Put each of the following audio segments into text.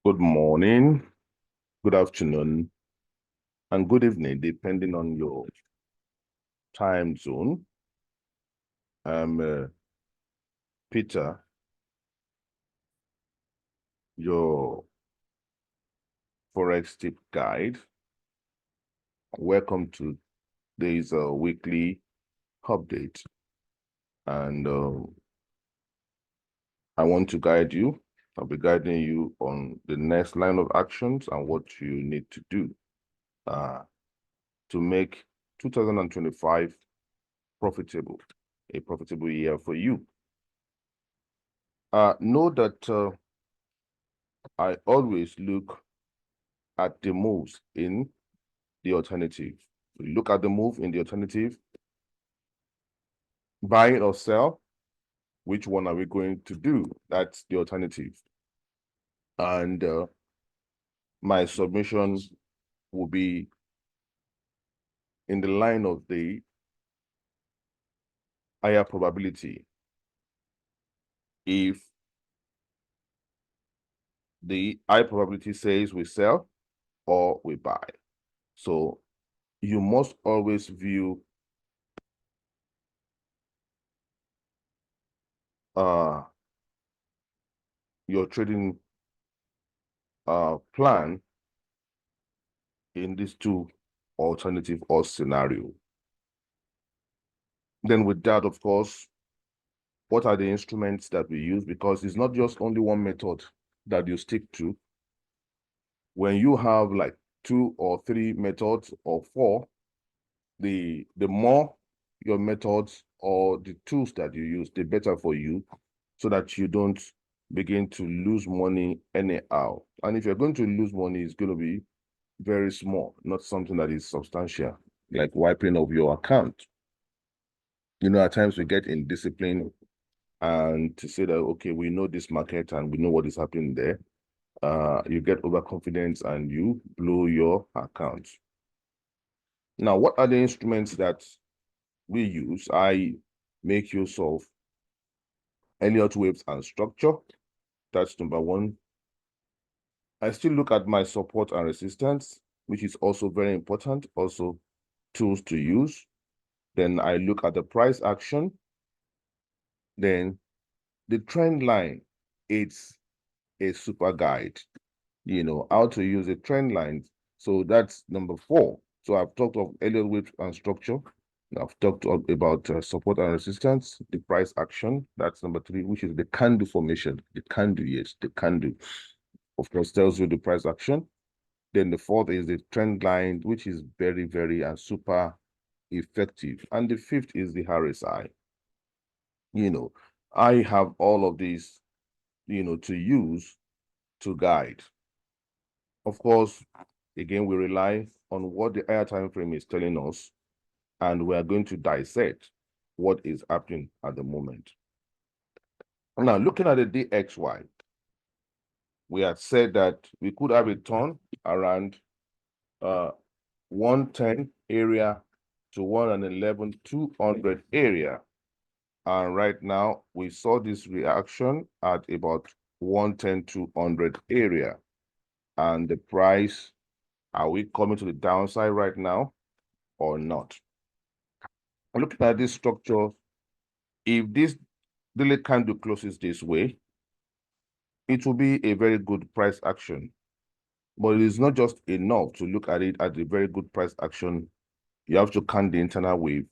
Good morning, good afternoon, and good evening, depending on your time zone. I'm Peter, your Forex tip guide. Welcome to today's weekly update. And I want to guide you. I'll be guiding you on the next line of actions and what you need to do to make 2025 profitable, a profitable year for you. Know that I always look at the moves in the alternative. We look at the move in the alternative, buy it or sell. Which one are we going to do? That's the alternative. And my submissions will be in the line of the higher probability. If the high probability says we sell or we buy. So you must always view your trading plan in these two alternative or scenario. Then with that, of course, what are the instruments that we use? Because it's not just only one method that you stick to. When you have like 2 or 3 methods or 4, the more your methods or the tools that you use, the better for you, so that you don't begin to lose money anyhow. And if you're going to lose money, it's going to be very small, not something that is substantial, like wiping off your account. You know, at times we get indisciplined and to say that, okay, we know this market and we know what is happening there. You get overconfidence and you blow your account. Now, what are the instruments that we use? I make use of Elliott waves and structure. That's number one. I still look at my support and resistance, which is also very important, also tools to use. Then I look at the price action. Then the trend line, it's a super guide, you know, how to use a trend line. So that's number 4. So I've talked of Elliott wave and structure. I've talked about support and resistance, the price action. That's number 3, which is the candle formation. The candle, yes, the candle, of course, tells you the price action. Then the 4th is the trend line, which is very, very and super effective. And the 5th is the RSI. You know, I have all of these, you know, to use to guide. Of course, again, we rely on what the higher time frame is telling us, and we are going to dissect what is happening at the moment. Now, looking at the DXY, we had said that we could have a turn around 110 area to 111,200 area. And right now, we saw this reaction at about 110,200 area. And the price, are we coming to the downside right now or not? Looking at this structure, if this daily candle closes this way, it will be a very good price action. But it is not just enough to look at it as a very good price action. You have to count the internal wave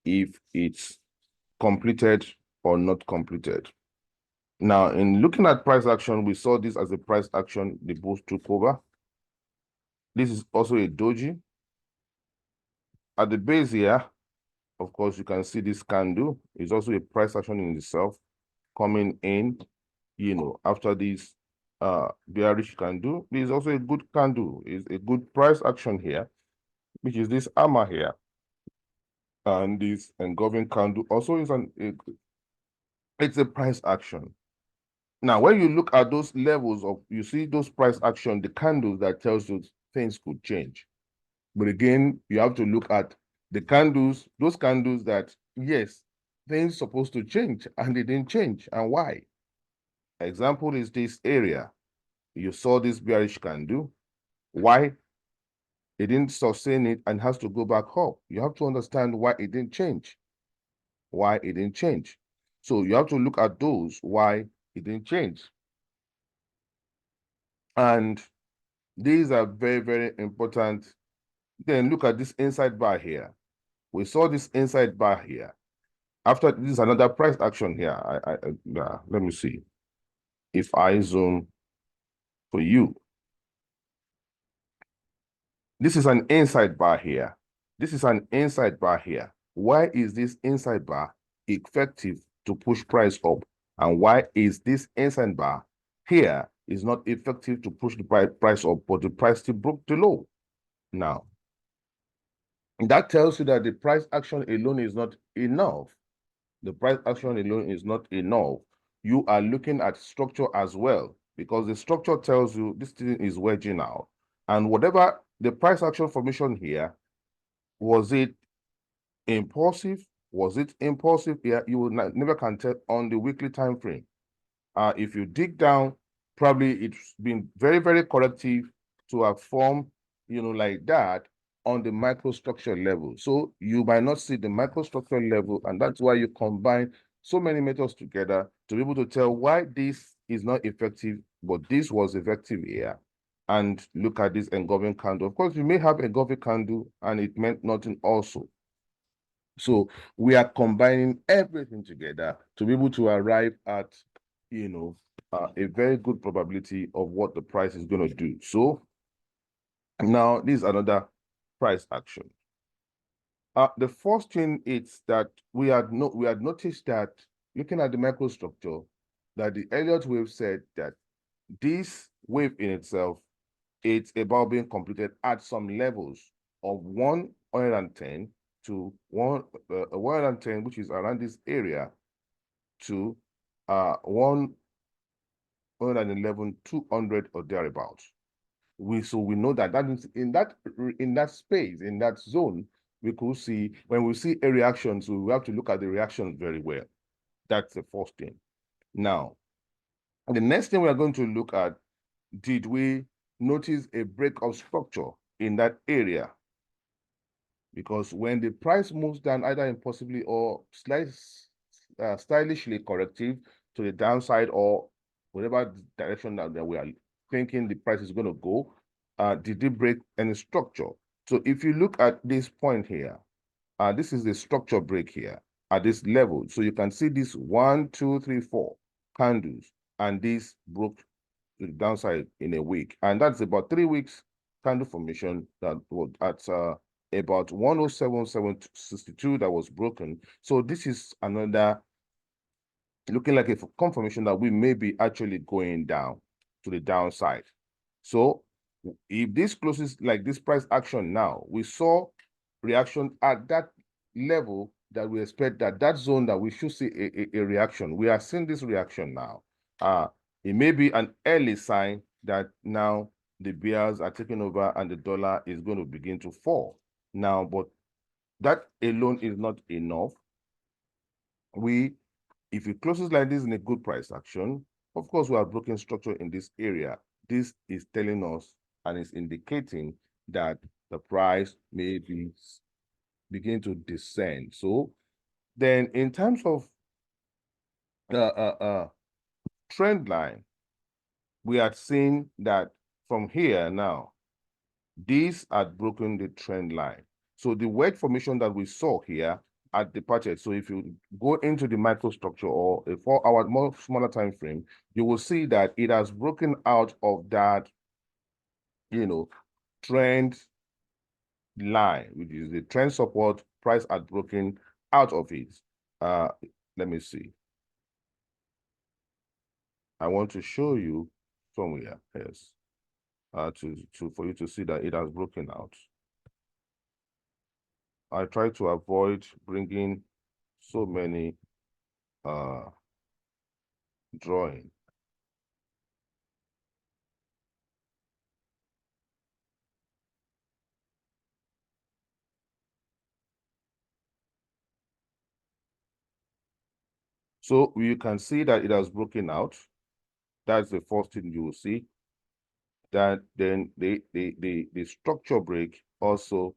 if it's completed or not completed. Now, in looking at price action, we saw this as a price action the bulls took over. This is also a doji. At the base here, of course, you can see this candle is also a price action in itself coming in, you know, after this bearish candle. This is also a good candle, is a good price action here, which is this hammer here. And this engulfing candle also is it's a price action. Now, when you look at those levels of, you see those price action, the candles that tells you things could change. But again, you have to look at the candles, those candles that, yes, things supposed to change and they didn't change. And why? Example is this area. You saw this bearish candle. Why? It didn't sustain it and has to go back up. You have to understand why it didn't change. Why it didn't change. So you have to look at those, why it didn't change. And these are very, very important. Then look at this inside bar here. We saw this inside bar here. After this is another price action here. Let me see. If I zoom for you, this is an inside bar here. This is an inside bar here. Why is this inside bar effective to push price up? And why is this inside bar here is not effective to push the price up, but the price still broke the low? Now, that tells you that the price action alone is not enough. The price action alone is not enough. You are looking at structure as well, because the structure tells you this thing is wedging out. And whatever the price action formation here, was it impulsive? Was it impulsive? Yeah, you will never can tell on the weekly time frame. If you dig down, probably it's been very, very corrective to have formed, like that on the microstructure level. So you might not see the microstructure level, and that's why you combine so many methods together to be able to tell why this is not effective, but this was effective here. And look at this engulfing candle. Of course, you may have engulfing candle and it meant nothing also. So we are combining everything together to be able to arrive at, a very good probability of what the price is going to do. So now this is another price action. The first thing is that we had noticed that looking at the microstructure, that the Elliott wave said that this wave in itself, it's about being completed at some levels of 110 to 110, which is around this area, to 111, 200 or thereabouts. So we know that is in that space, in that zone, we could see, when we see a reaction, so we have to look at the reaction very well. That's the first thing. Now, the next thing we are going to look at, did we notice a break of structure in that area? Because when the price moves down, either impulsively or stylishly corrective to the downside, or whatever direction that we are thinking the price is going to go, did it break any structure? So if you look at this point here, this is the structure break here at this level. So you can see this 1, 2, 3, 4 candles, and this broke to the downside in a week. And that's about 3 weeks candle formation that was at about 107.762 that was broken. So this is another looking like a confirmation that we may be actually going down to the downside. So if this closes like this price action now, we saw reaction at that level that we expect that zone that we should see a reaction. We are seeing this reaction now. It may be an early sign that now the bears are taking over and the dollar is going to begin to fall now, but that alone is not enough. If it closes like this in a good price action, of course, we are broken structure in this area. This is telling us and is indicating that the price may be begin to descend. So then in terms of trend line, we had seen that from here now, these had broken the trend line. So the wedge formation that we saw here at the patch, so if you go into the microstructure or a 4-hour more smaller time frame, you will see that it has broken out of that, trend line, which is the trend support. Price had broken out of it. Let me see. I want to show you somewhere, yes, for you to see that it has broken out. I try to avoid bringing so many drawing. So you can see that it has broken out. That's the first thing you will see. that then the structure break also,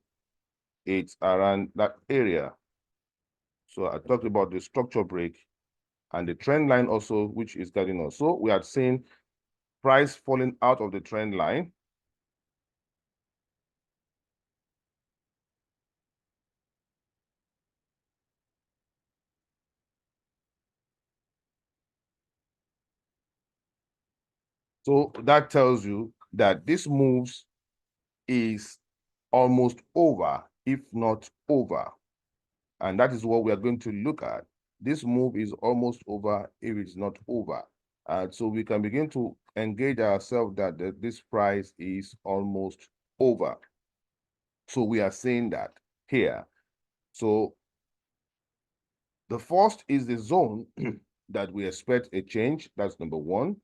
it's around that area. So I talked about the structure break and the trend line also, which is guiding us. So we had seen price falling out of the trend line. So that tells you that this moves is almost over, if not over. And that is what we are going to look at. This move is almost over if it's not over. So we can begin to engage ourselves that this price is almost over. So we are saying that here. So the first is the zone that we expect a change. That's number one.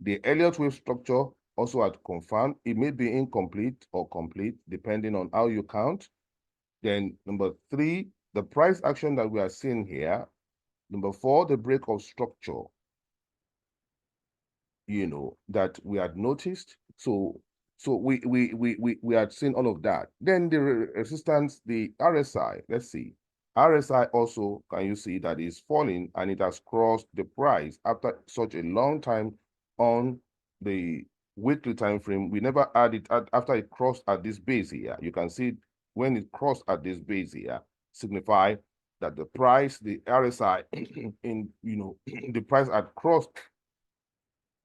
The Elliott wave structure also had confirmed. It may be incomplete or complete, depending on how you count. Then number three, the price action that we are seeing here. Number four, the break of structure, that we had noticed. So we had seen all of that. Then the resistance, the RSI, let's see. RSI also, can you see that is falling and it has crossed the price after such a long time on the weekly time frame. We never had it after it crossed at this base here. You can see when it crossed at this base here, signify that the price, the RSI in, the price had crossed,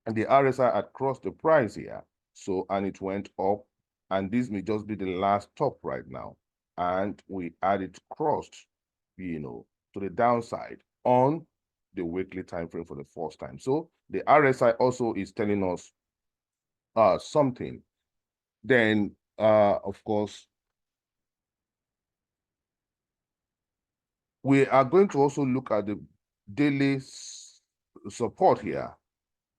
and the RSI had crossed the price here. So, and it went up, and this may just be the last top right now. And we had it crossed, to the downside on the weekly time frame for the first time. So the RSI also is telling us something. Then, of course, we are going to also look at the daily support here.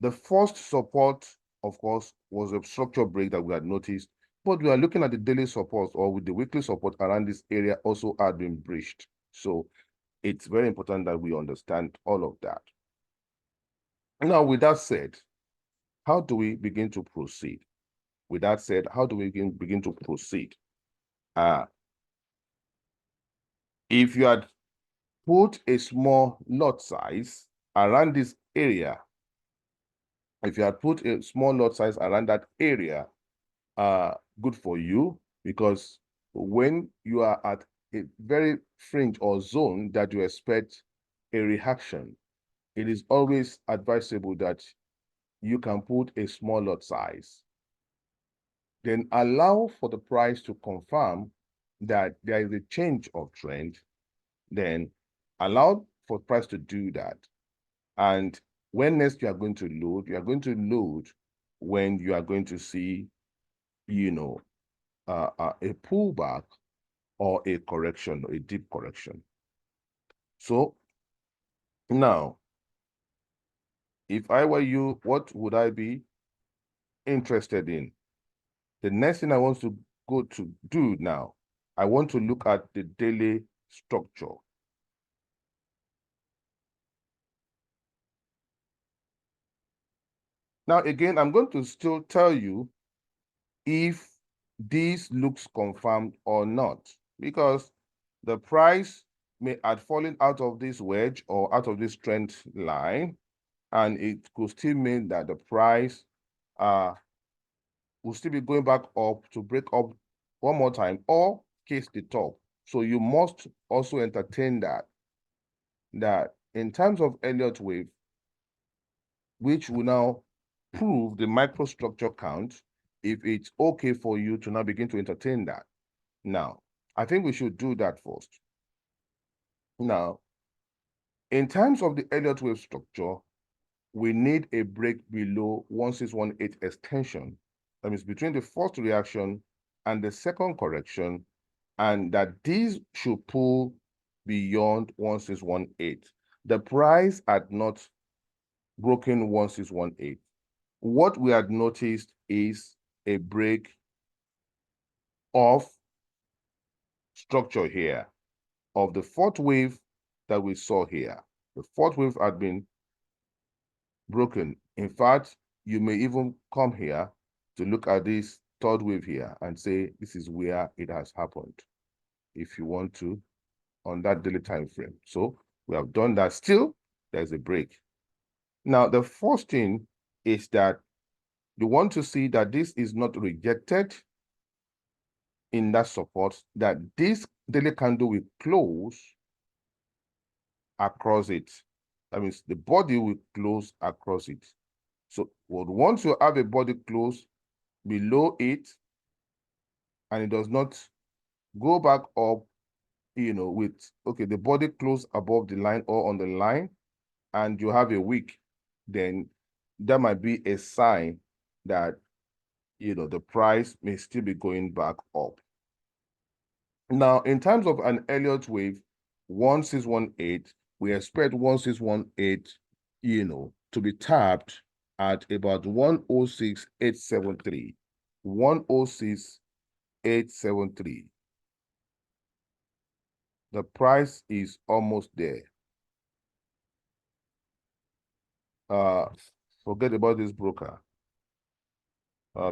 The first support, of course, was a structure break that we had noticed, but we are looking at the daily support, or with the weekly support around this area also had been breached. So it's very important that we understand all of that. Now, with that said, how do we begin to proceed? With that said, how do we begin to proceed? If you had put a small lot size around this area, if you had put a small lot size around that area, good for you, because when you are at a very fringe or zone that you expect a reaction, it is always advisable that you can put a small lot size. Then allow for the price to confirm that there is a change of trend. Then allow for price to do that. And when next you are going to load, when you are going to see, a pullback or a correction, or a deep correction. So now, if I were you, what would I be interested in? The next thing I want to go to do now, I want to look at the daily structure. Now, again, I'm going to still tell you if this looks confirmed or not, because the price may have fallen out of this wedge or out of this trend line, and it could still mean that the price will still be going back up to break up one more time or case the top. So you must also entertain that in terms of Elliott wave, which will now prove the microstructure count, if it's okay for you to now begin to entertain that. Now, I think we should do that first. Now, in terms of the Elliott wave structure, we need a break below 1618 extension. That means between the first reaction and the second correction, and that these should pull beyond 1618. The price had not broken 1618. What we had noticed is a break of structure here, of the fourth wave that we saw here. The fourth wave had been broken. In fact, you may even come here to look at this third wave here and say this is where it has happened, if you want to, on that daily time frame. So we have done that. Still, there's a break. Now, the first thing is that you want to see that this is not rejected in that support, that this daily candle will close across it. That means the body will close across it. So once you have a body close below it and it does not go back up, with, okay, the body close above the line or on the line, and you have a wick, then that might be a sign that, the price may still be going back up. Now, in terms of an Elliott wave, 1618, we expect 1618, to be tapped at about 106,873. 106,873. The price is almost there. Forget about this broker.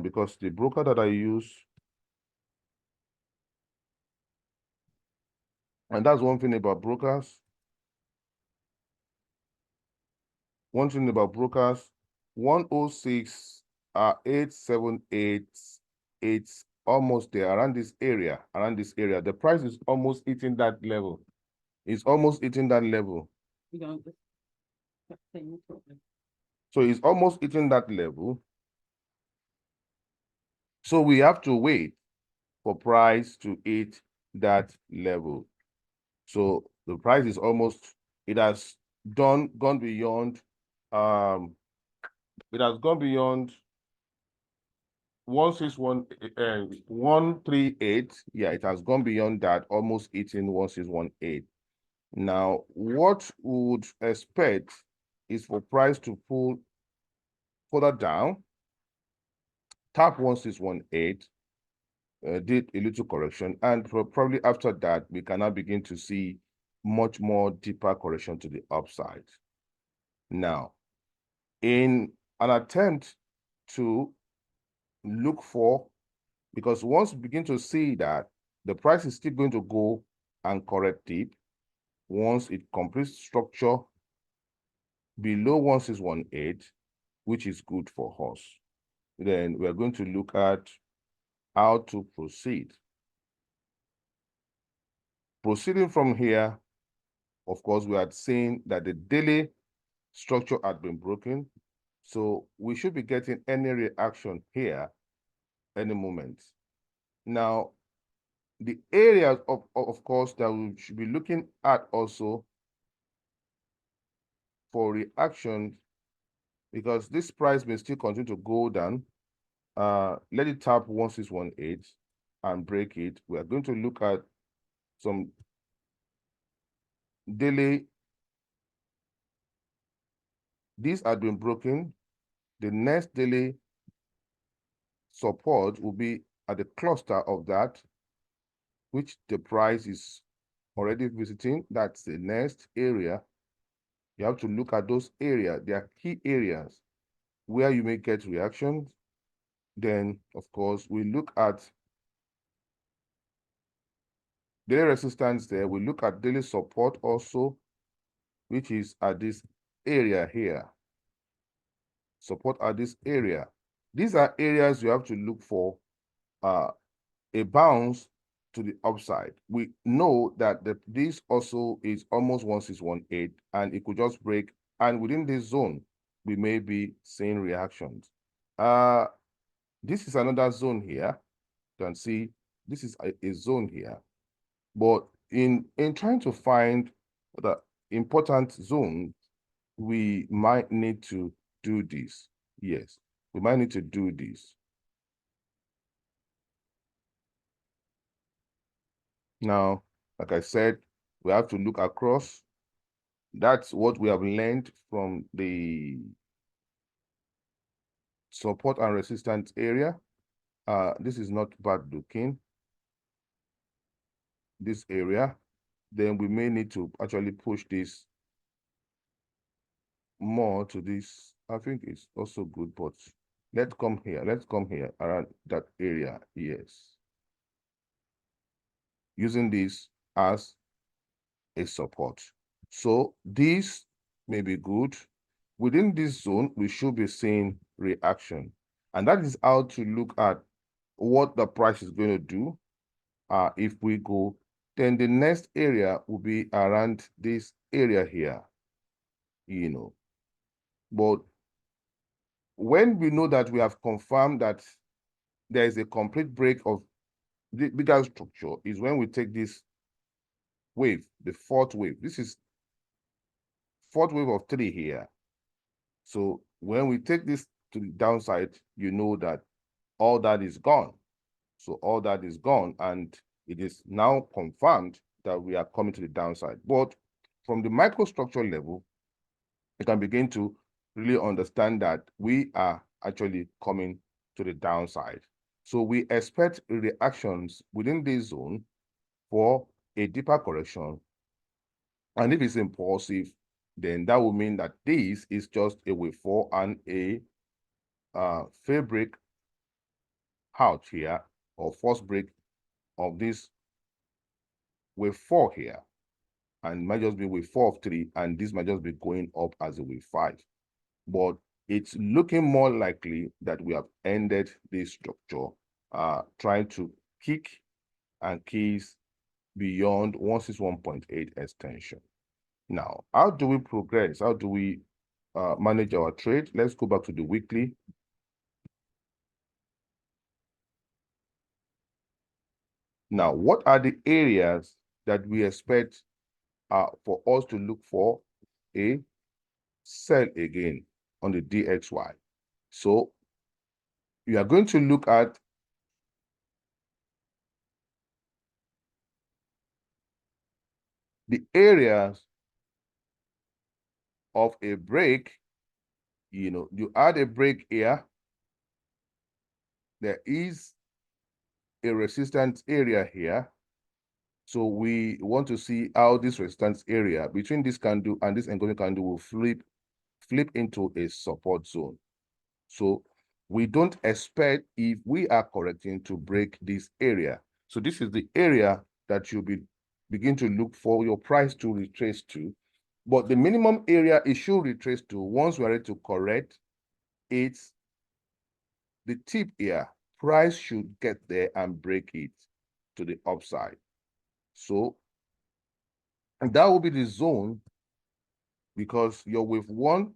Because the broker that I use, and that's one thing about brokers. One thing about brokers, 106,878, it's almost there, around this area. The price is almost hitting that level. It's almost hitting that level. So it's almost hitting that level. So we have to wait for price to hit that level. So the price is almost, it has gone beyond, it has gone beyond 138. Yeah, it has gone beyond that, almost hitting 1618. Now, what we would expect is for price to pull further down, tap 1618, did a little correction, and probably after that, we can now begin to see much more deeper correction to the upside. Now, in an attempt to look for, because once we begin to see that the price is still going to go and correct deep, once it completes structure below 1618, which is good for us, then we're going to look at how to proceed. Proceeding from here, of course, we had seen that the daily structure had been broken. So we should be getting any reaction here any moment. Now, the areas of course that we should be looking at also for reaction, because this price may still continue to go down. Let it tap 1618 and break it. We are going to look at some daily. These had been broken. The next daily support will be at the cluster of that, which the price is already visiting. That's the next area. You have to look at those areas. They are key areas where you may get reactions. Then, of course, we look at daily resistance there. We look at daily support also, which is at this area here. Support at this area. These are areas you have to look for a bounce to the upside. We know that this also is almost 1618, and it could just break. And within this zone, we may be seeing reactions. This is another zone here. You can see this is a zone here. But in trying to find the important zone, we might need to do this. Yes, we might need to do this. Now, like I said, we have to look across. That's what we have learned from the support and resistance area. This is not bad looking. This area, then we may need to actually push this more to this. I think it's also good, but Let's come here. Let's come here around that area. Yes. Using this as a support. So this may be good. Within this zone, we should be seeing reaction. And that is how to look at what the price is going to do. If we go, then the next area will be around this area here, But when we know that we have confirmed that there is a complete break of the bigger structure, is when we take this wave, the fourth wave. This is fourth wave of 3 here. So when we take this to the downside, you know that all that is gone. So all that is gone, and it is now confirmed that we are coming to the downside. But from the microstructure level, you can begin to really understand that we are actually coming to the downside. So we expect reactions within this zone for a deeper correction. And if it's impulsive, then that will mean that this is just a wave 4 and a fair break out here, or first break of this wave 4 here, and might just be wave 4 of 3, and this might just be going up as a wave 5. But it's looking more likely that we have ended this structure, trying to kick and keys beyond 161.8 extension. Now, how do we progress? How do we manage our trade? Let's go back to the weekly. Now, what are the areas that we expect for us to look for a sell again on the DXY? So we are going to look at the areas of a break. You add a break here, there is a resistance area here. So we want to see how this resistance area between this candle and this encoding candle will flip into a support zone. So we don't expect, if we are correcting, to break this area. So this is the area that you'll begin to look for your price to retrace to. But the minimum area it should retrace to, once we're ready to correct, it's the tip here. Price should get there and break it to the upside. So that will be the zone, because your wave 1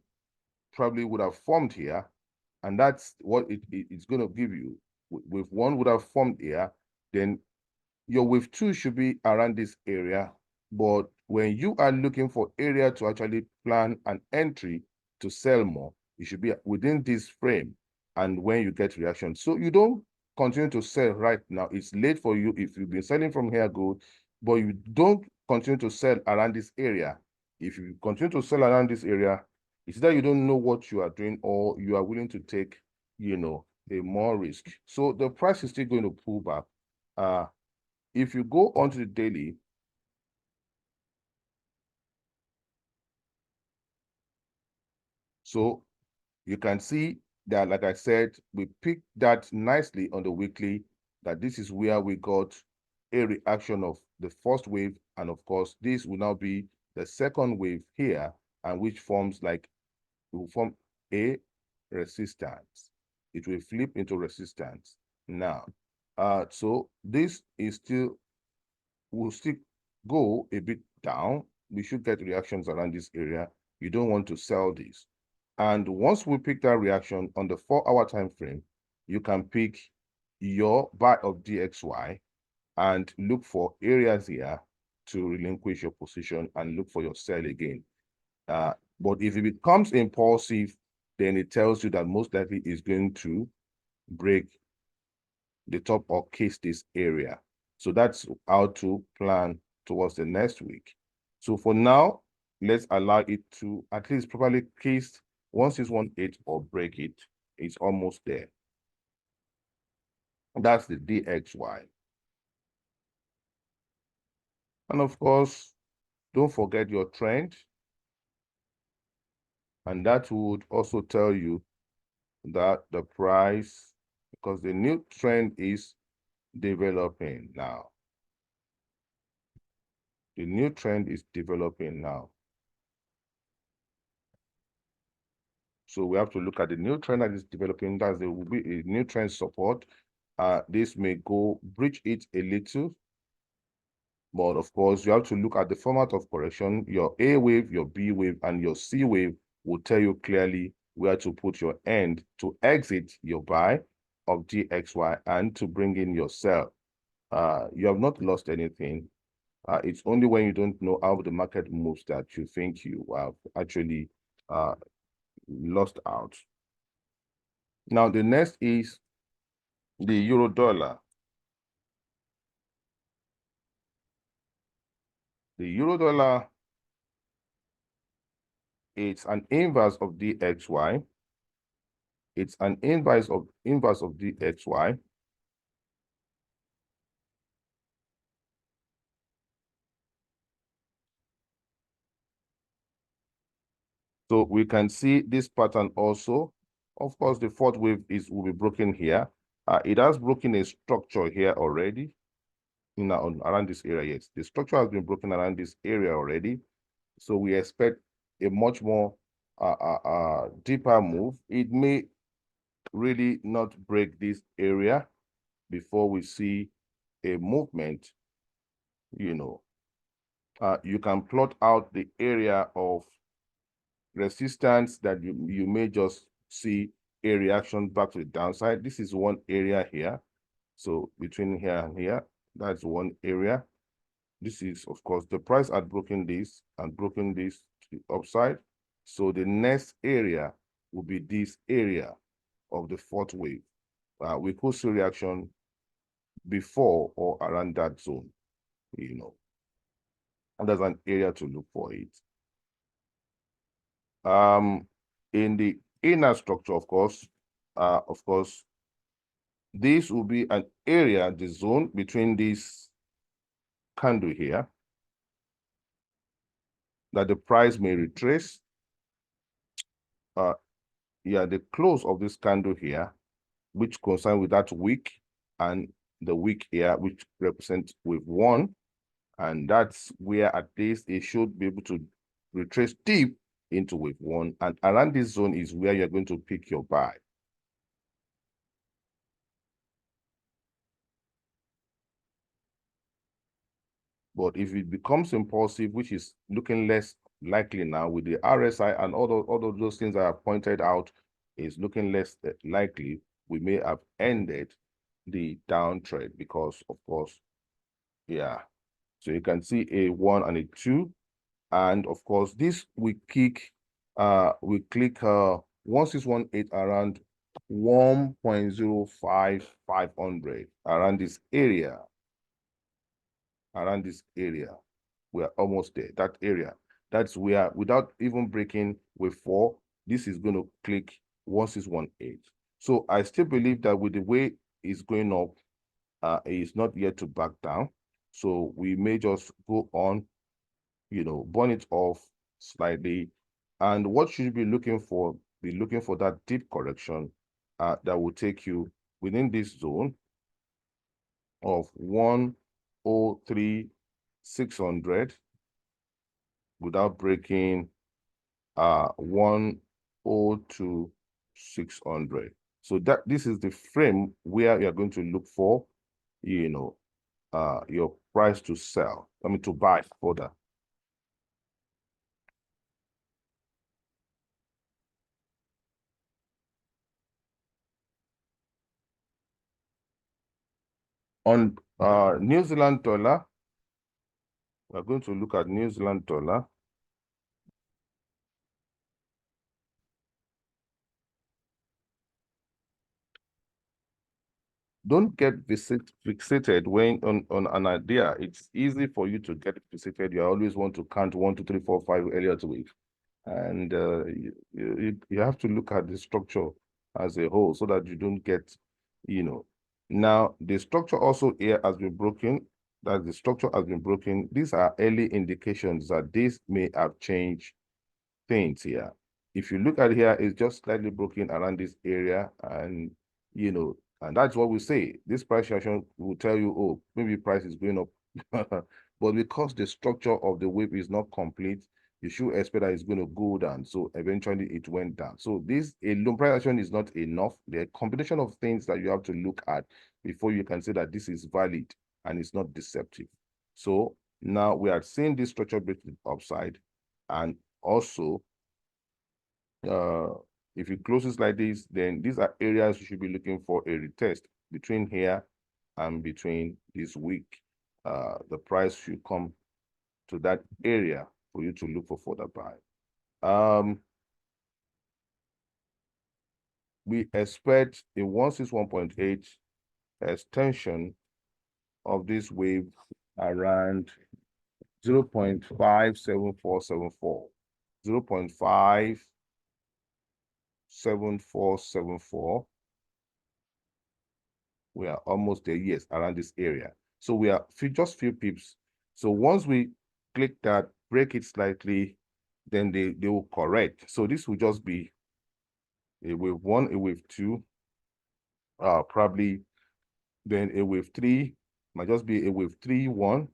probably would have formed here, and that's what it's going to give you. Wave 1 would have formed here, then your wave 2 should be around this area. But when you are looking for area to actually plan an entry to sell more, it should be within this frame, and when you get reaction. So you don't continue to sell right now. It's late for you if you've been selling from here, good, but you don't continue to sell around this area. If you continue to sell around this area, it's that you don't know what you are doing, or you are willing to take, a more risk. So the price is still going to pull back. If you go onto the daily, so you can see that, like I said, we picked that nicely on the weekly, that this is where we got a reaction of the first wave. And of course, this will now be the second wave here, and which forms it will form a resistance. It will flip into resistance. Now, so this is will still go a bit down. We should get reactions around this area. You don't want to sell this. And once we pick that reaction on the 4-hour time frame, you can pick your buy of DXY and look for areas here to relinquish your position and look for your sell again. But if it becomes impulsive, then it tells you that most likely is going to break the top or case this area. So that's how to plan towards the next week. So for now, let's allow it to at least properly case 1618 or break it. It's almost there. That's the DXY. And of course, don't forget your trend. And that would also tell you that the price, because the new trend is developing now. The new trend is developing now. So we have to look at the new trend that is developing. That there will be a new trend support. This may go breach it a little, but of course you have to look at the format of correction. Your A wave, your B wave, and your C wave will tell you clearly where to put your end to exit your buy of DXY and to bring in your sell. You have not lost anything. It's only when you don't know how the market moves that you think you have actually lost out. Now, the next is the euro dollar. The euro dollar, it's an inverse of DXY. It's an inverse of DXY. So we can see this pattern also. Of course, the fourth wave will be broken here. It has broken a structure here already. Around this area, yes. The structure has been broken around this area already. So we expect a much more deeper move. It may really not break this area before we see a movement. You can plot out the area of resistance that you may just see a reaction back to the downside. This is one area here. So between here and here, that's one area. This is, of course, the price had broken this and broken this to the upside. So the next area will be this area of the fourth wave. We could see reaction before or around that zone, and there's an area to look for it. In the inner structure, of course, this will be an area, the zone between this candle here, that the price may retrace. The close of this candle here, which concern with that wick, and the wick here, which represents wave 1, and that's where at least it should be able to retrace deep into wave 1, and around this zone is where you're going to pick your buy. But if it becomes impulsive, which is looking less likely now with the RSI and all of those things that are pointed out is looking less likely, we may have ended the downtrend because, of course, so you can see a 1 and a 2, and of course this we click 1618 around 1.05500 around this area. We're almost there. That area, that's where, without even breaking wave 4, this is going to click 1618. So I still believe that with the way it's going up, it's not yet to back down. So we may just go on, burn it off slightly. And what should you be looking for? Be looking for that deep correction that will take you within this zone of 103,600 without breaking 102,600. So this is the frame where you're going to look for, your price to sell. To buy further. On New Zealand dollar, we're going to look at New Zealand dollar. Don't get fixated when on an idea. It's easy for you to get fixated. You always want to count 1, 2, 3, 4, 5 earlier to wave. And you have to look at the structure as a whole so that you don't get, Now, the structure also here has been broken. That the structure has been broken. These are early indications that this may have changed things here. if you look at here, it's just slightly broken around this area, and and that's what we say. This price action will tell you, oh, maybe price is going up. But because the structure of the wave is not complete, you should expect that it's going to go down. So eventually it went down. So this alone price action is not enough. There are a combination of things that you have to look at before you can say that this is valid and it's not deceptive. So now we are seeing this structure break to the upside, and also if it closes like this, then these are areas you should be looking for a retest between here and between this week. The price should come to that area for you to look for further buy. We expect a 161.8 extension of this wave around 0.57474, 0.57474. We are almost there, yes, around this area. So we are just few pips. So once we click that, break it slightly, then they will correct. So this will just be a wave 1, a wave 2, probably then a wave 3, might just be a wave 3, 1,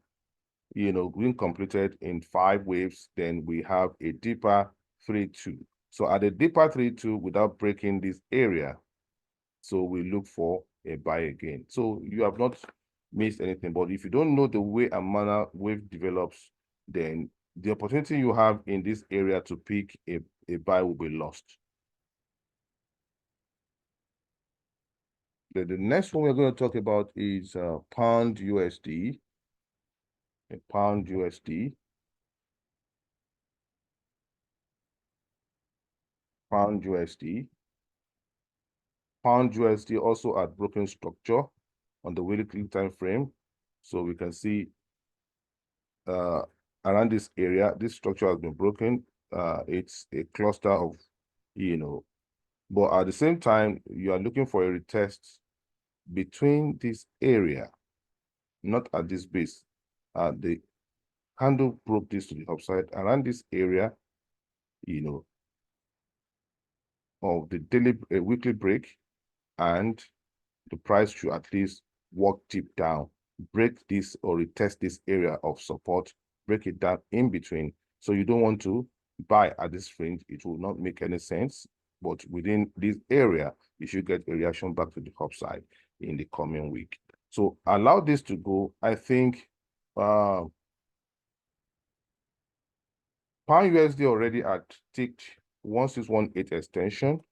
being completed in 5 waves. Then we have a deeper 3, 2. So at a deeper 3, 2, without breaking this area, so we look for a buy again. So you have not missed anything. But if you don't know the way and manner wave develops, then the opportunity you have in this area to pick a buy will be lost. The next one we're going to talk about is pound USD. A pound USD. Pound USD. Pound USD also had broken structure on the weekly time frame. So we can see around this area, this structure has been broken. It's a cluster of, but at the same time, you are looking for a retest between this area, not at this base. The candle broke this to the upside around this area, of the daily weekly break, and the price should at least walk deep down, break this or retest this area of support, break it down in between. So you don't want to buy at this range. It will not make any sense. But within this area, you should get a reaction back to the upside in the coming week. So allow this to go. I think pound USD already had ticked 1618 extension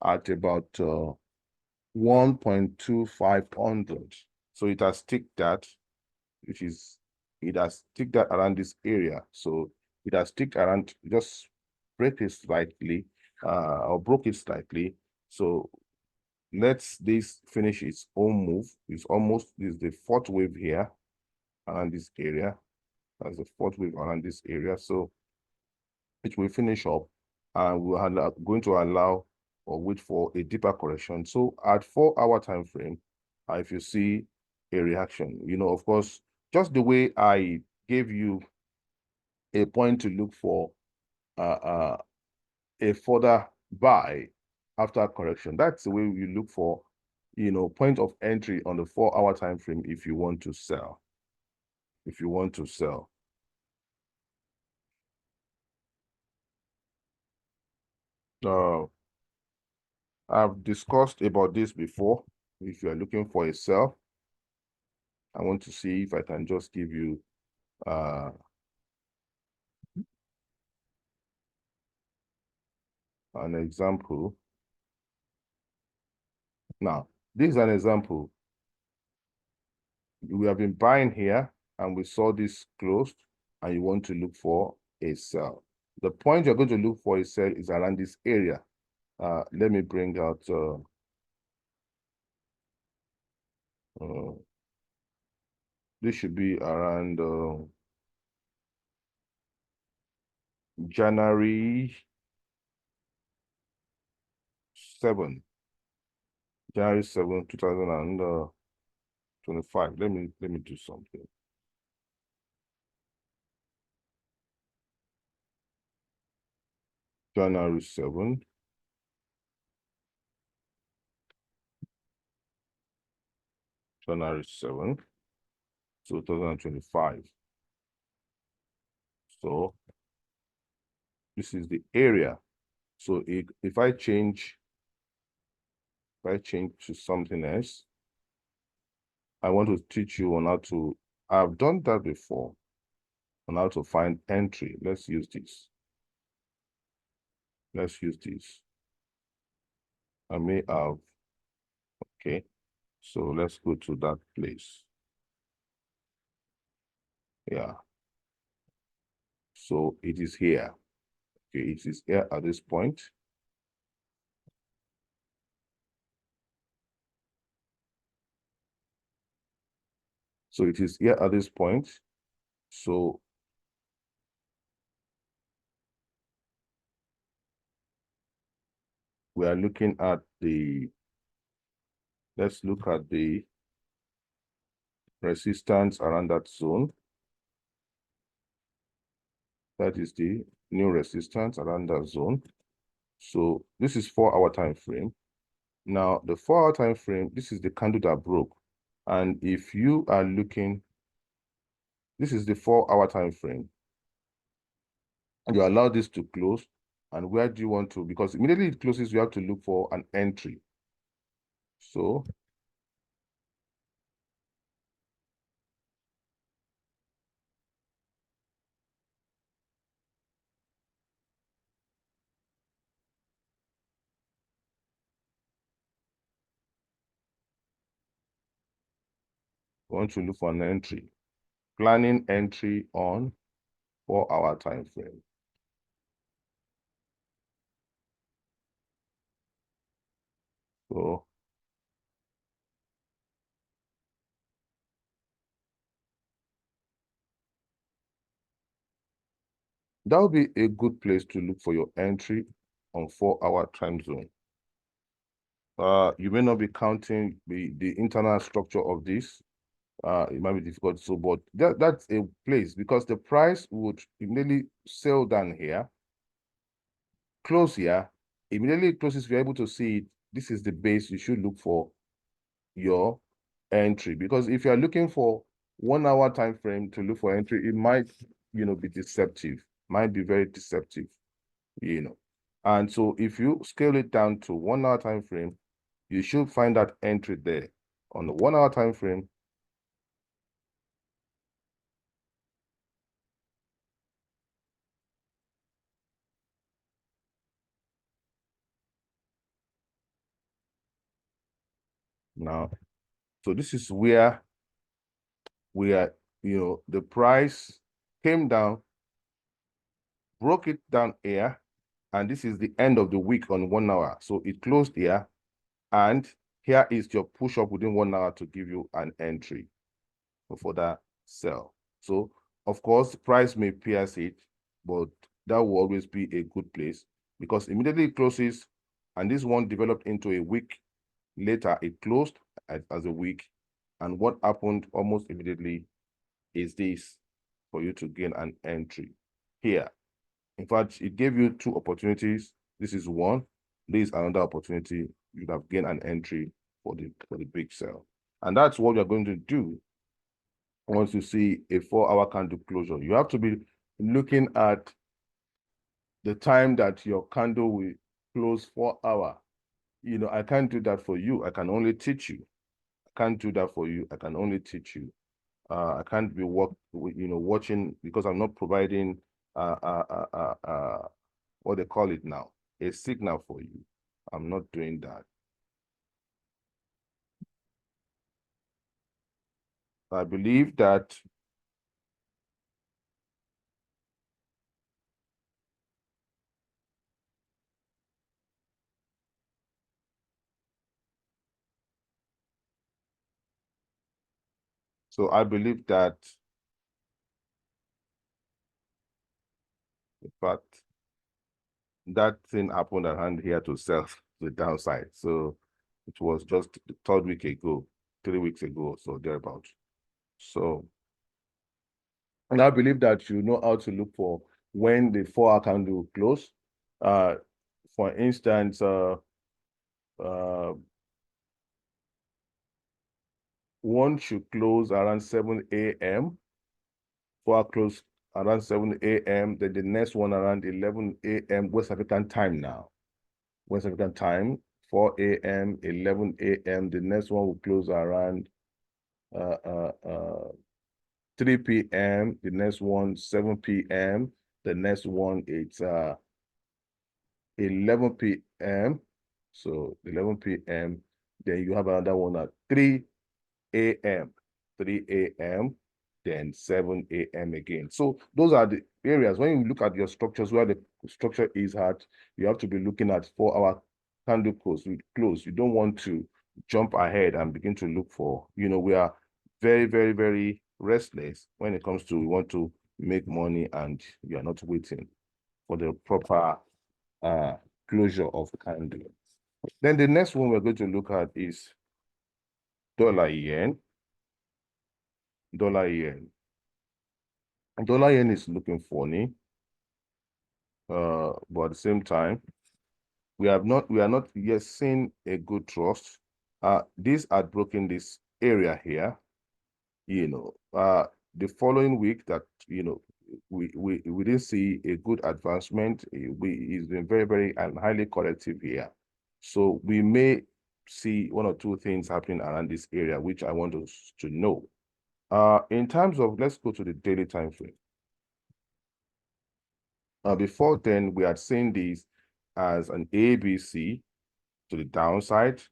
at about 1.2500. So it has ticked that, which is, it has ticked that around this area. So it has ticked around, just break it slightly, or broke it slightly. So let's this finish its own move. It's almost, this is the 4th wave here around this area. That's the 4th wave around this area. So it will finish up, and we are going to allow or wait for a deeper correction. So at 4-hour time frame, if you see a reaction, of course, just the way I gave you a point to look for a further buy after correction, that's the way you look for, point of entry on the 4-hour time frame if you want to sell. If you want to sell. I've discussed about this before. If you are looking for a sell, I want to see if I can just give you an example. Now, this is an example. We have been buying here, and we saw this closed, and you want to look for a sell. The point you're going to look for a sell is around this area. Let me bring out this should be around January 7, 2025. Let me do something. January 7. January 7, 2025. So this is the area. So if I change to something else, I want to teach you on how to, I've done that before, on how to find entry. Let's use this. Let's use this. I may have, okay. So let's go to that place. Yeah. So it is here. Okay, it is here at this point. So it is here at this point. So we are looking at let's look at the resistance around that zone. That is the new resistance around that zone. So this is 4-hour time frame. Now the 4-hour time frame, this is the candle that broke. And if you are looking, this is the 4-hour time frame. You allow this to close. And where do you want to? Because immediately it closes, you have to look for an entry. So you want to look for an entry. Planning entry on 4-hour time frame. So that would be a good place to look for your entry on 4-hour time zone. You may not be counting the internal structure of this. It might be difficult. So, but that's a place because the price would immediately sell down here, close here. Immediately it closes, you're able to see it. This is the base you should look for your entry, because if you're looking for 1-hour time frame to look for entry, it might, be deceptive, might be very deceptive, And so if you scale it down to 1-hour time frame, you should find that entry there on the 1-hour time frame. Now, so this is where the price came down, broke it down here, and this is the end of the week on 1 hour. So it closed here, and here is your push up within 1 hour to give you an entry for that sell. So of course, the price may pierce it, but that will always be a good place because immediately it closes, and this one developed into a week. Later, it closed as a week. And what happened almost immediately is this for you to gain an entry here. In fact, it gave you 2 opportunities. This is one. This is another opportunity. You'd have gained an entry for the big sell. And that's what you're going to do once you see a 4-hour candle closure. You have to be looking at the time that your candle will close 4 hour. I can't do that for you. I can only teach you. I can't do that for you. I can only teach you. I can't be watching, because I'm not providing what they call it now, a signal for you. I'm not doing that. I believe that in fact, that thing happened around here to sell the downside. So it was just the 3rd week ago, 3 weeks ago, so thereabout. So, and I believe that you know how to look for when the 4-hour candle will close. For instance, one should close around 7 a.m. For close around 7 a.m. Then the next one around 11 a.m. West African time now. West African time, 4 a.m., 11 a.m. The next one will close around 3 p.m. The next one, 7 p.m. The next one, it's 11 p.m. So 11 p.m. Then you have another one at 3 a.m. 3 a.m. Then 7 a.m. again. So those are the areas. When you look at your structures where the structure is at, you have to be looking at 4-hour candle close. You don't want to jump ahead and begin to look for, we are very, very, very restless when it comes to we want to make money and you are not waiting for the proper closure of candle. Then the next one we're going to look at is dollar yen. Dollar yen. Dollar yen is looking funny, but at the same time, we are not yet seeing a good trust. These are broken this area here. The following week that we didn't see a good advancement. It's been very, very and highly corrective here. So we may see one or two things happening around this area, which I want us to know. In terms of, let's go to the daily time frame. Before then, we had seen this as an ABC to the downside,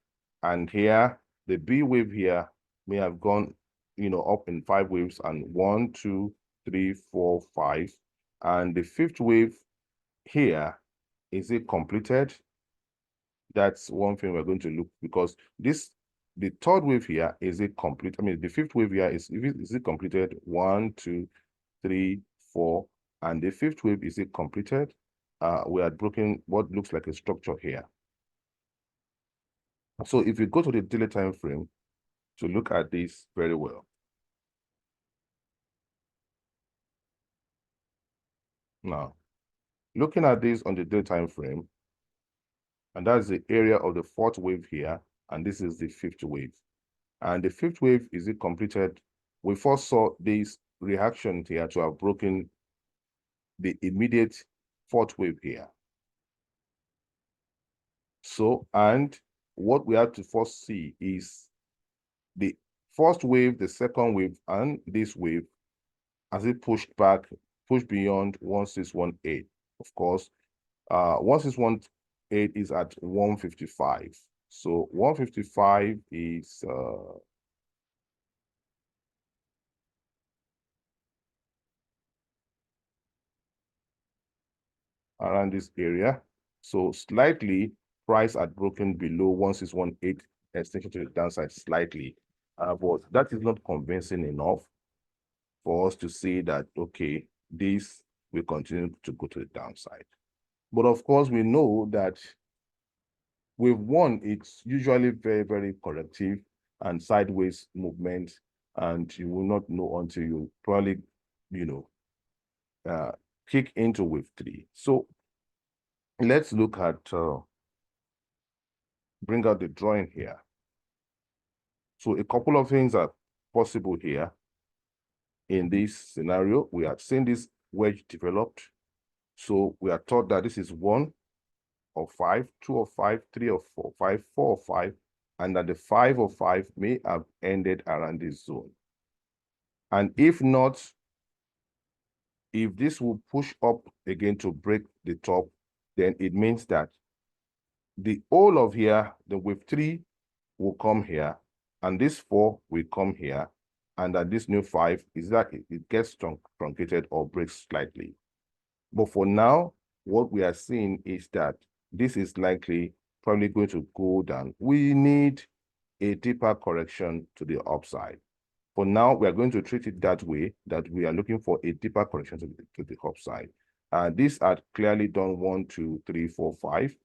and here the B wave here may have gone, up in 5 waves, and 1, 2, 3, 4, 5, and the 5th wave here, is it completed? That's one thing we're going to look, because the 3rd wave here, is it complete? I mean, the 5th wave here is it completed? 1, 2, 3, 4, and the 5th wave, is it completed? We had broken what looks like a structure here. So if you go to the daily time frame to look at this very well. Now, looking at this on the daily time frame, and that's the area of the 4th wave here, and this is the 5th wave. And the 5th wave, is it completed? We first saw this reaction here to have broken the immediate 4th wave here. So, and what we have to first see is the 1st wave, the 2nd wave, and this wave, as it pushed beyond 1618. Of course, 1618 is at 155. So 155 is around this area. So slightly, price had broken below 1618, extension to the downside slightly. But that is not convincing enough for us to say that, okay, this will continue to go to the downside. But of course, we know that with one, it's usually very, very corrective and sideways movement, and you will not know until you probably, kick into wave 3. So let's look at, bring out the drawing here. So a couple of things are possible here. In this scenario, we have seen this wedge developed. So we are taught that this is 1 of 5, 2 of 5, 3 of 4, 5, 4 of 5, and that the 5 of 5 may have ended around this zone. And if not, if this will push up again to break the top, then it means that the whole of here, the wave 3 will come here, and this 4 will come here, and that this new 5 is that it gets truncated or breaks slightly. But for now, what we are seeing is that this is likely probably going to go down. We need a deeper correction to the upside. For now, we are going to treat it that way, that we are looking for a deeper correction to the upside. These are clearly done 1, 2, 3, 4, 5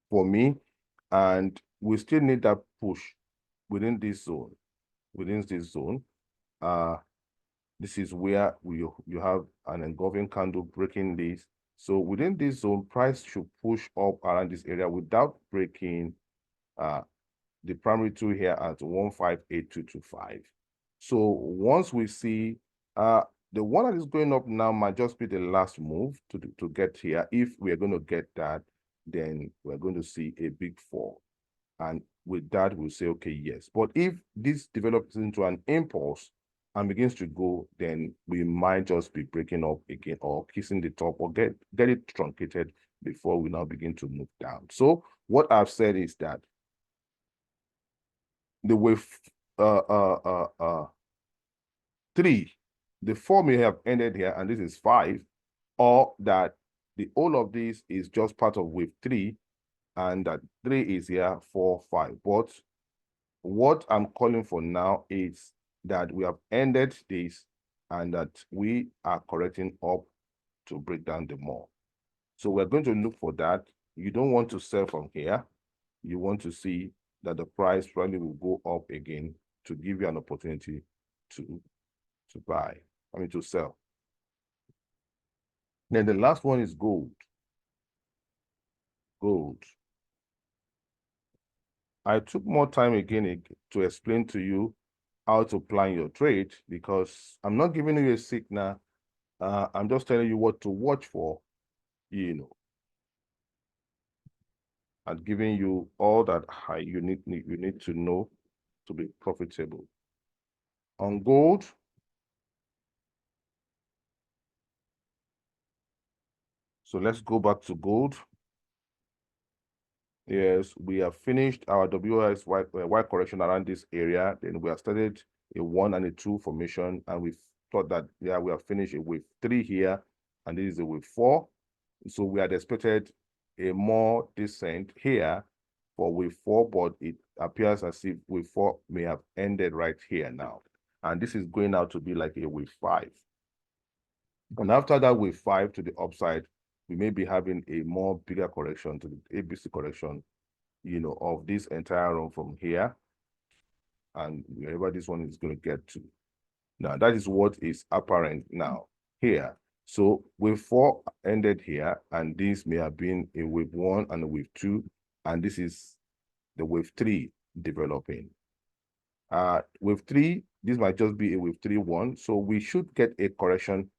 for me, and we still need that push within this zone. Within this zone, this is where you have an engulfing candle breaking this So within this zone, price should push up around this area without breaking the primary two here at 158225. So once we see the one that is going up now might just be the last move to get here. If we're going to get that, then we're going to see a big fall. And with that, we'll say, okay, yes. But if this develops into an impulse and begins to go, then we might just be breaking up again or kissing the top or get it truncated before we now begin to move down. So what I've said is that the wave 3, the 4 may have ended here, and this is 5, or that the whole of this is just part of wave 3, and that 3 is here, 4, 5. But what I'm calling for now is that we have ended this and that we are correcting up to break down the more. So we're going to look for that. You don't want to sell from here. You want to see that the price probably will go up again to give you an opportunity to buy, to sell. Then the last one is gold. Gold. I took more time again to explain to you how to plan your trade, because I'm not giving you a signal. I'm just telling you what to watch for, and giving you all that you need to know to be profitable. On gold, so let's go back to gold. Yes, we have finished our WSY correction around this area. Then we have started a 1 and a 2 formation, and we thought that, yeah, we have finished a wave 3 here, and this is a wave 4. So we had expected a more descent here for wave 4, but it appears as if wave 4 may have ended right here now. And this is going out to be like a wave 5. And after that wave 5 to the upside, we may be having a more bigger correction to the ABC correction, of this entire run from here and wherever this one is going to get to. Now, that is what is apparent now here. So wave 4 ended here, and this may have been a wave 1 and a wave 2, and this is the wave 3 developing. Wave 3, this might just be a wave 3-1, so we should get a correction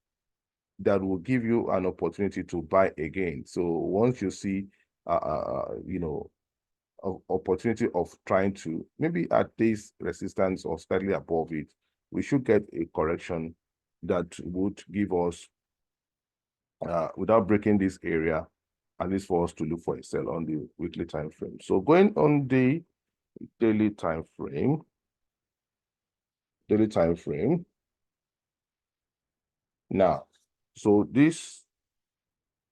that will give you an opportunity to buy again. So once you see, opportunity of trying to maybe at this resistance or slightly above it, we should get a correction that would give us, without breaking this area, at least for us to look for a sell on the weekly time frame. So going on the daily time frame, now, so this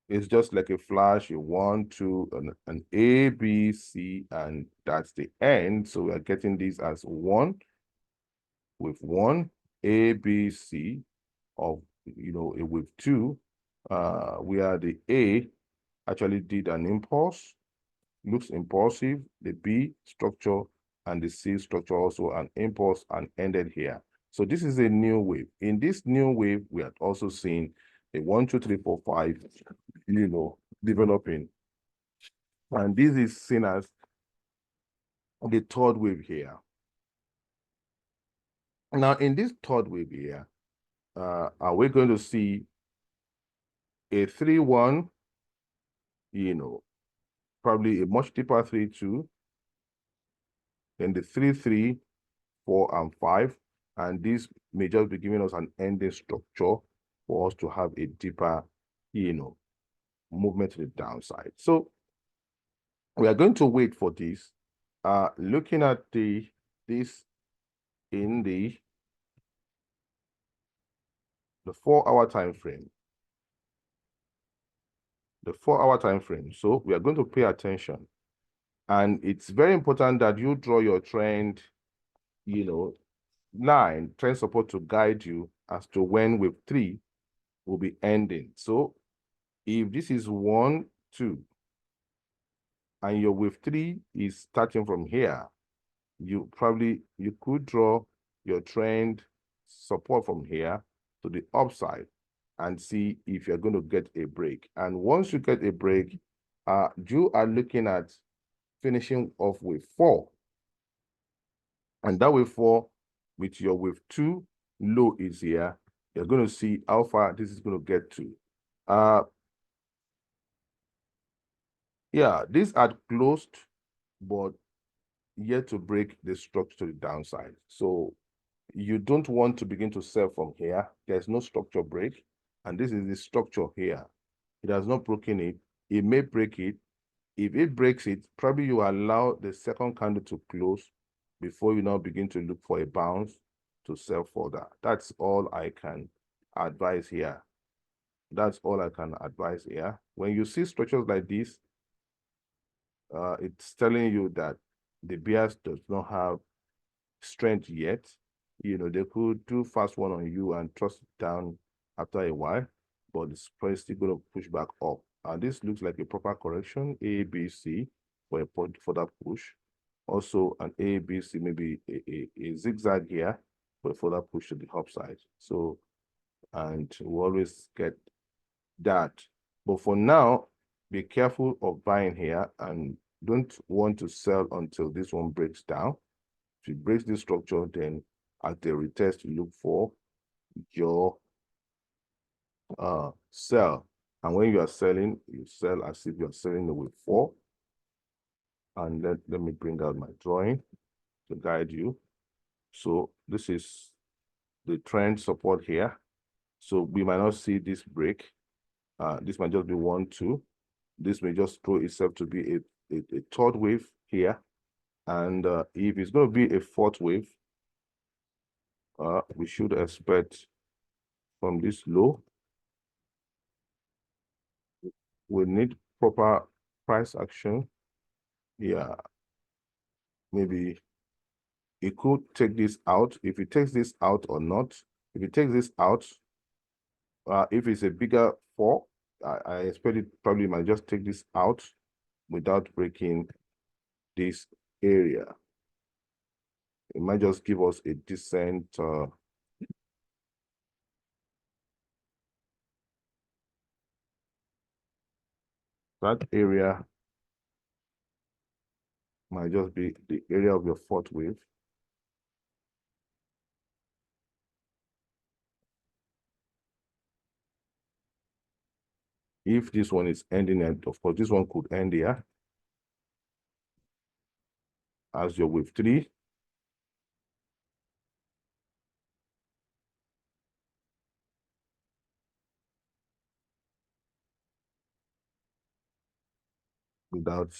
is just like a flash, a 1, 2, an A, B, C, and that's the end. So we are getting this as 1 with 1, A, B, C, of, a with 2. Where the A actually did an impulse, looks impulsive, the B structure and the C structure also an impulse and ended here. So this is a new wave. In this new wave, we are also seeing a 1, 2, 3, 4, 5, developing. And this is seen as the third wave here. Now, in this third wave here, are we going to see a 3-1, probably a much deeper 3-2, then the 3-3, 4, and 5, and this may just be giving us an ending structure for us to have a deeper, movement to the downside. So we are going to wait for this. Looking at this in the 4-hour time frame. The 4-hour time frame. So we are going to pay attention. And it's very important that you draw your trend, line, trend support to guide you as to when wave 3 will be ending. So if this is 1, 2, and your wave 3 is starting from here, you could draw your trend support from here to the upside. and see if you're going to get a break. And once you get a break, you are looking at finishing off with 4. And that wave 4 with your wave 2 low is here. You're going to see how far this is going to get to. Yeah, these are closed, but yet to break the structure to the downside. So you don't want to begin to sell from here. There's no structure break. And this is the structure here. It has not broken it. It may break it. If it breaks it, probably you allow the second candle to close before you now begin to look for a bounce to sell further. That's all I can advise here. That's all I can advise here. When you see structures like this, it's telling you that the bias does not have strength yet. You know, they could do fast one on you and trust it down after a while, but the price still going to push back up. And this looks like a proper correction, A, B, C, for a point for that push. Also, an A, B, C, maybe a zigzag here for a further push to the upside. So, and we always get that. But for now, be careful of buying here and don't want to sell until this one breaks down. If it breaks this structure, then at the retest, you look for your sell. And when you are selling, you sell as if you are selling the wave 4. And let me bring out my drawing to guide you. So this is the trend support here. So we might not see this break. This might just be 1, 2. This may just throw itself to be a third wave here. And if it's going to be a fourth wave, we should expect from this low, we need proper price action. Yeah, maybe it could take this out. If it takes this out or not, if it takes this out, if it's a bigger 4, I expect it probably might just take this out without breaking this area. It might just give us a decent that area might just be the area of your 4th wave. If this one is ending, and of course, this one could end here as your wave 3. Without,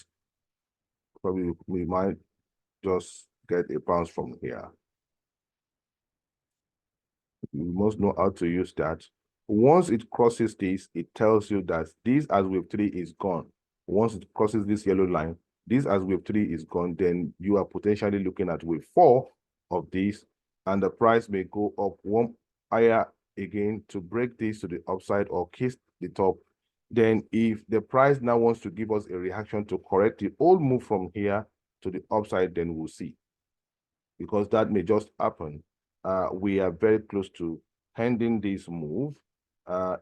probably we might just get a bounce from here. You must know how to use that. Once it crosses this, it tells you that this as wave 3 is gone. Once it crosses this yellow line, this as wave 3 is gone, then you are potentially looking at wave 4 of this, and the price may go up one higher again to break this to the upside or kiss the top. Then if the price now wants to give us a reaction to correct the old move from here to the upside, then we'll see. Because that may just happen. We are very close to ending this move.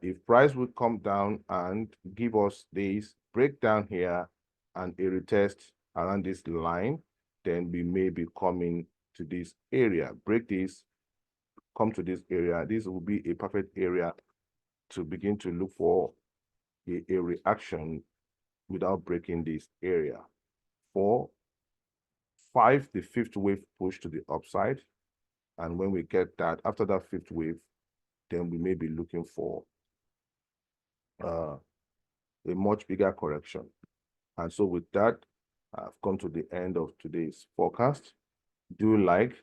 If price would come down and give us this breakdown here and a retest around this line, then we may be coming to this area. Break this, come to this area. This will be a perfect area to begin to look for a reaction without breaking this area. 4, 5, the 5th wave push to the upside. And when we get that, after that 5th wave, then we may be looking for a much bigger correction. And so with that, I've come to the end of today's forecast. Do like,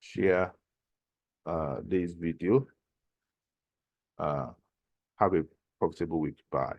share this video. Have a profitable week. Bye.